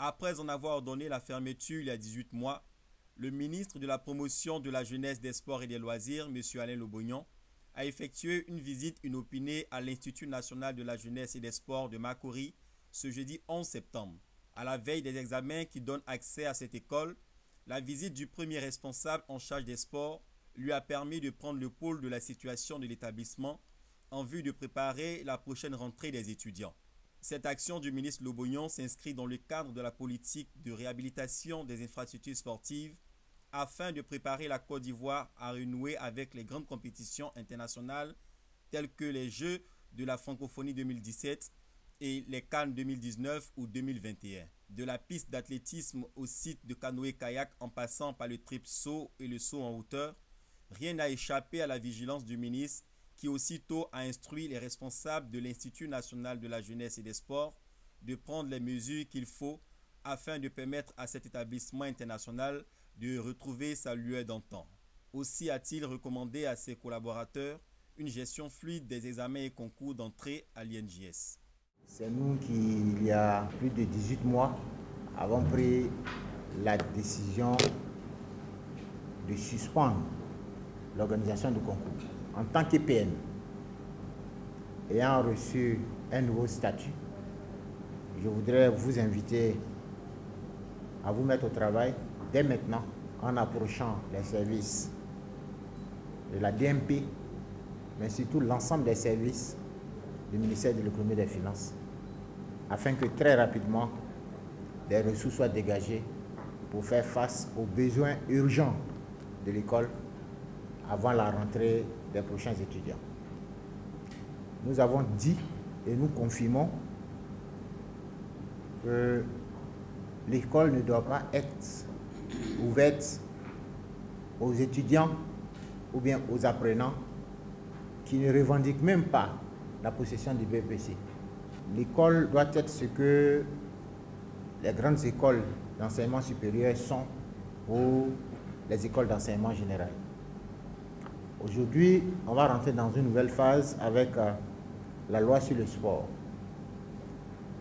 Après en avoir ordonné la fermeture il y a 18 mois, le ministre de la Promotion de la Jeunesse, des Sports et des Loisirs, M. Alain Lobognon, a effectué une visite inopinée à l'Institut national de la jeunesse et des sports de Makori ce jeudi 11 septembre. À la veille des examens qui donnent accès à cette école, la visite du premier responsable en charge des sports lui a permis de prendre le pôle de la situation de l'établissement en vue de préparer la prochaine rentrée des étudiants. Cette action du ministre Lobognon s'inscrit dans le cadre de la politique de réhabilitation des infrastructures sportives afin de préparer la Côte d'Ivoire à renouer avec les grandes compétitions internationales telles que les Jeux de la francophonie 2017 et les CAN 2019 ou 2021. De la piste d'athlétisme au site de canoë-kayak en passant par le triple saut et le saut en hauteur, rien n'a échappé à la vigilance du ministre qui aussitôt a instruit les responsables de l'Institut national de la jeunesse et des sports de prendre les mesures qu'il faut afin de permettre à cet établissement international de retrouver sa lueur d'antan. Aussi a-t-il recommandé à ses collaborateurs une gestion fluide des examens et concours d'entrée à l'INJS. C'est nous qui, il y a plus de 18 mois, avons pris la décision de suspendre l'organisation du concours. En tant qu'EPN, ayant reçu un nouveau statut, je voudrais vous inviter à vous mettre au travail dès maintenant en approchant les services de la DMP, mais surtout l'ensemble des services du ministère de l'économie et des finances, afin que très rapidement des ressources soient dégagées pour faire face aux besoins urgents de l'école avant la rentrée des prochains étudiants. Nous avons dit et nous confirmons que l'école ne doit pas être ouverte aux étudiants ou bien aux apprenants qui ne revendiquent même pas la possession du BEPC. L'école doit être ce que les grandes écoles d'enseignement supérieur sont pour les écoles d'enseignement général. Aujourd'hui, on va rentrer dans une nouvelle phase avec la loi sur le sport.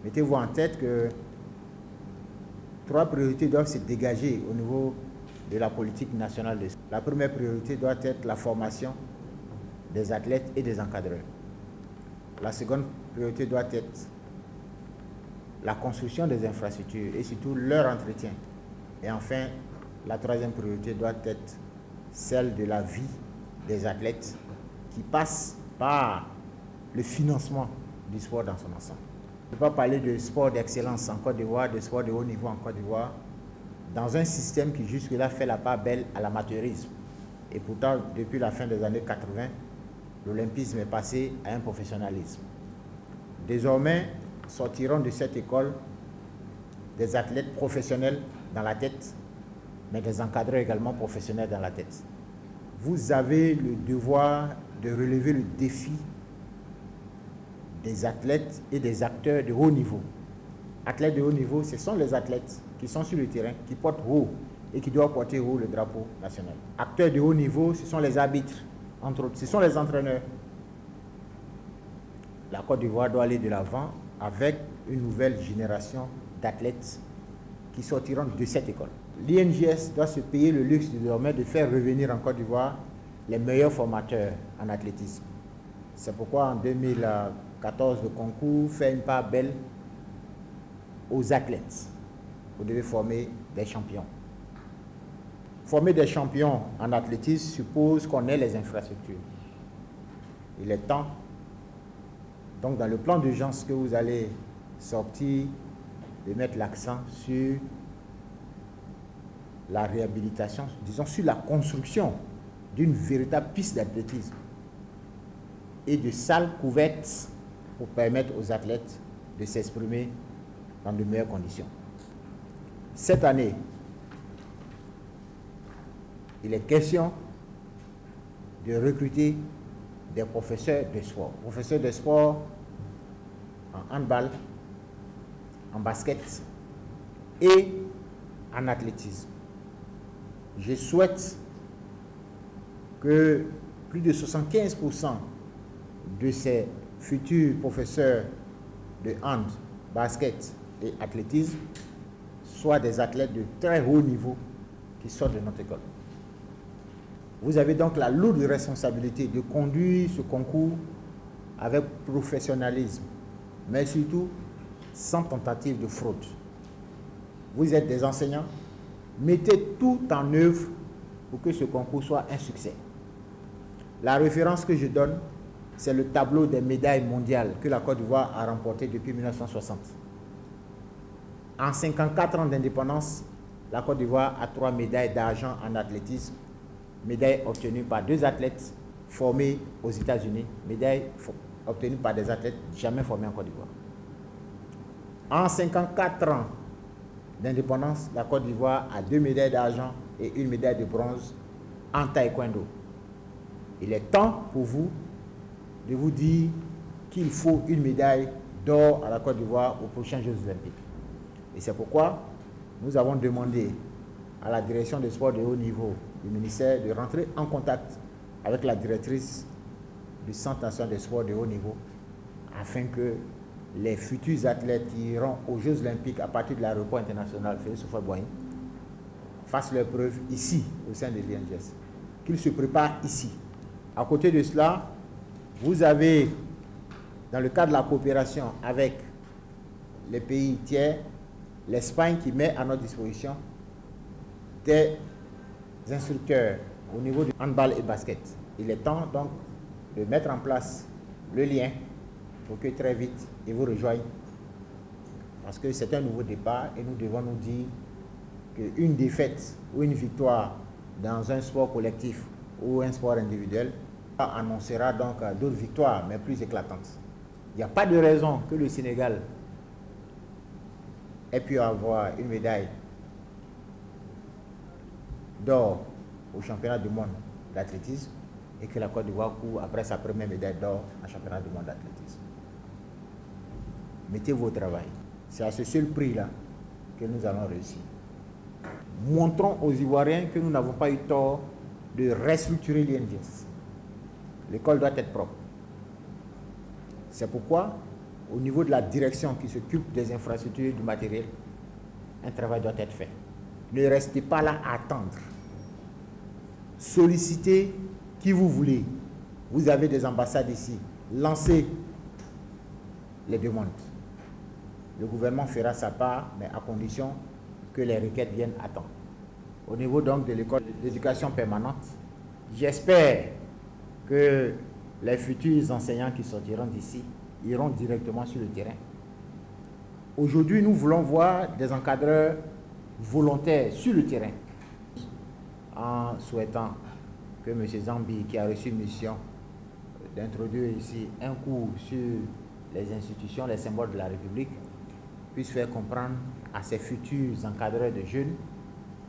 Mettez-vous en tête que 3 priorités doivent se dégager au niveau de la politique nationale de sport. La première priorité doit être la formation des athlètes et des encadreurs. La seconde priorité doit être la construction des infrastructures et surtout leur entretien. Et enfin, la troisième priorité doit être celle de la vie des athlètes qui passe par le financement du sport dans son ensemble. Je ne peux pas parler de sport d'excellence en Côte d'Ivoire, de sport de haut niveau en Côte d'Ivoire, dans un système qui jusque-là fait la part belle à l'amateurisme. Et pourtant, depuis la fin des années 80, l'olympisme est passé à un professionnalisme. Désormais, sortiront de cette école des athlètes professionnels dans la tête, mais des encadreurs également professionnels dans la tête. Vous avez le devoir de relever le défi des athlètes et des acteurs de haut niveau. Athlètes de haut niveau, ce sont les athlètes qui sont sur le terrain, qui portent haut et qui doivent porter haut le drapeau national. Acteurs de haut niveau, ce sont les arbitres, entre autres, ce sont les entraîneurs. La Côte d'Ivoire doit aller de l'avant avec une nouvelle génération d'athlètes qui sortiront de cette école. L'INJS doit se payer le luxe désormais de faire revenir en Côte d'Ivoire les meilleurs formateurs en athlétisme. C'est pourquoi en 2014, le concours fait une part belle aux athlètes. Vous devez former des champions. Former des champions en athlétisme suppose qu'on ait les infrastructures. Il est temps, donc dans le plan d'urgence que vous allez sortir, de mettre l'accent sur la réhabilitation, disons sur la construction d'une véritable piste d'athlétisme et de salles couvertes pour permettre aux athlètes de s'exprimer dans de meilleures conditions. Cette année, il est question de recruter des professeurs de sport. Professeurs de sport en handball, en basket et en athlétisme. Je souhaite que plus de 75% de ces futurs professeurs de hand, basket et athlétisme soient des athlètes de très haut niveau qui sortent de notre école. Vous avez donc la lourde responsabilité de conduire ce concours avec professionnalisme, mais surtout sans tentative de fraude. Vous êtes des enseignants, mettez tout en œuvre pour que ce concours soit un succès. La référence que je donne, c'est le tableau des médailles mondiales que la Côte d'Ivoire a remporté depuis 1960. En 54 ans d'indépendance, la Côte d'Ivoire a 3 médailles d'argent en athlétisme, médailles obtenues par 2 athlètes formés aux États-Unis, médailles obtenues par des athlètes jamais formés en Côte d'Ivoire. En 54 ans d'indépendance, la Côte d'Ivoire a 2 médailles d'argent et 1 médaille de bronze en taekwondo. Il est temps pour vous de vous dire qu'il faut une médaille d'or à la Côte d'Ivoire aux prochains Jeux olympiques. Et c'est pourquoi nous avons demandé à la direction des sports de haut niveau du ministère de rentrer en contact avec la directrice du Centre national des sports de haut niveau afin que les futurs athlètes qui iront aux Jeux olympiques à partir de l'aéroport international Félix Houphouët-Boigny fassent leurs preuves ici, au sein de l'INGS, qu'ils se préparent ici. À côté de cela, vous avez, dans le cadre de la coopération avec les pays tiers, l'Espagne qui met à notre disposition des instructeurs au niveau du handball et basket. Il est temps donc de mettre en place le lien pour que très vite ils vous rejoignent. Parce que c'est un nouveau départ et nous devons nous dire qu'une défaite ou une victoire dans un sport collectif ou un sport individuel annoncera donc d'autres victoires, mais plus éclatantes. Il n'y a pas de raison que le Sénégal ait pu avoir une médaille d'or au championnat du monde d'athlétisme et que la Côte d'Ivoire court après sa première médaille d'or au championnat du monde d'athlétisme. Mettez-vous au travail. C'est à ce seul prix-là que nous allons réussir. Montrons aux Ivoiriens que nous n'avons pas eu tort de restructurer l'INGS. L'école doit être propre. C'est pourquoi, au niveau de la direction qui s'occupe des infrastructures et du matériel, un travail doit être fait. Ne restez pas là à attendre. Sollicitez qui vous voulez. Vous avez des ambassades ici. Lancez les demandes. Le gouvernement fera sa part, mais à condition que les requêtes viennent à temps. Au niveau donc de l'école d'éducation permanente, j'espère que les futurs enseignants qui sortiront d'ici iront directement sur le terrain. Aujourd'hui, nous voulons voir des encadreurs volontaires sur le terrain, en souhaitant que M. Zambi, qui a reçu une mission d'introduire ici un cours sur les institutions, les symboles de la République, puisse faire comprendre à ses futurs encadreurs de jeunes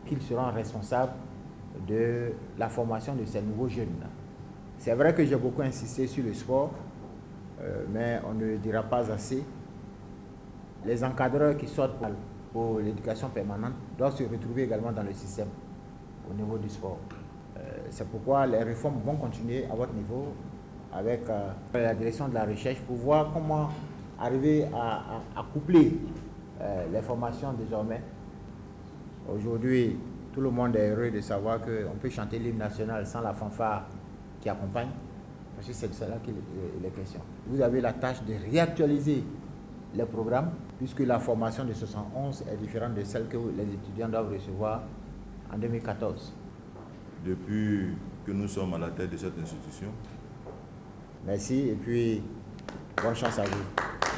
qu'ils seront responsables de la formation de ces nouveaux jeunes. C'est vrai que j'ai beaucoup insisté sur le sport, mais on ne le dira pas assez. Les encadreurs qui sortent pour l'éducation permanente doivent se retrouver également dans le système au niveau du sport. C'est pourquoi les réformes vont continuer à votre niveau avec la direction de la recherche pour voir comment arriver à coupler les formations désormais. Aujourd'hui, tout le monde est heureux de savoir qu'on peut chanter l'hymne national sans la fanfare qui accompagne, parce que c'est de cela qu'il est question. Vous avez la tâche de réactualiser les programmes, puisque la formation de 71 est différente de celle que les étudiants doivent recevoir en 2014. Depuis que nous sommes à la tête de cette institution. Merci et puis bonne chance à vous.